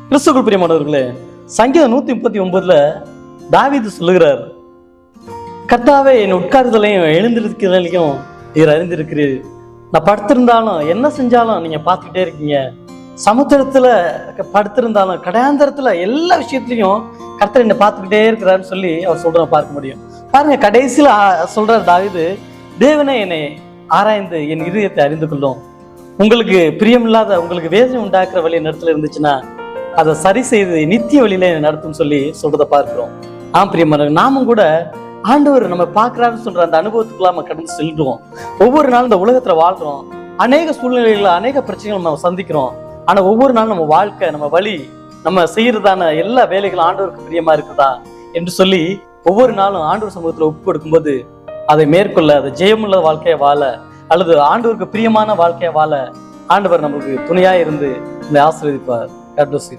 கிறிஸ்துவுக்குள் பிரியமானவர்களே, சங்கீதம் 139 தாவீது சொல்லுகிறார், கர்த்தாவே என் உட்கார்தலையும் எழுந்திருக்கிறதையும் நீர் அறிந்திருக்கிறீர். நான் படுத்திருந்தாலும் என்ன செஞ்சாலும் நீங்க பார்த்துக்கிட்டே இருக்கீங்க. சமுத்திரத்துல படுத்திருந்தாலும் கடையாந்தரத்துல எல்லா விஷயத்திலையும் கர்த்தர் என்னை பார்த்துக்கிட்டே இருக்கிறாருன்னு சொல்லி அவர் சொல்ற பார்க்க முடியும். பாருங்க, கடைசியில சொல்றாரு தாவீது, தேவனே என்னை ஆராய்ந்து என் இதயத்தை அறிந்து கொள்ளும். உங்களுக்கு பிரியமில்லாத, உங்களுக்கு வேதனை உண்டாக்குற வழி நேரத்துல இருந்துச்சுன்னா அதை சரி செய்து நித்திய வழியில நடத்தும் சொல்லி சொல்றதை பார்க்கிறோம். பிரியமான நாமும் கூட ஆண்டவர் நம்ம பார்க்கிறாருன்னு சொல்ற அந்த அனுபவத்துக்குள்ள நம்ம கடந்து செல்றோம். ஒவ்வொரு நாளும் இந்த உலகத்துல வாழ்றோம். அநேக சூழ்நிலைகள்ல அநேக பிரச்சனைகள் நம்ம சந்திக்கிறோம். ஆனா ஒவ்வொரு நாளும் நம்ம வாழ்க்கை, நம்ம வழி, நம்ம செய்யறதான எல்லா வேலைகளும் ஆண்டவருக்கு பிரியமா இருக்குதா என்று சொல்லி ஒவ்வொரு நாளும் ஆண்டவர் சமூகத்துல ஒப்பு கொடுக்கும்போது அதை மேற்கொள்ள, அதை ஜெயமுள்ள வாழ்க்கையை வாழ அல்லது ஆண்டவருக்கு பிரியமான வாழ்க்கையை வாழ ஆண்டவர் நம்மளுக்கு துணையா இருந்து இந்த ஆசீர்வதிப்பார். God bless you.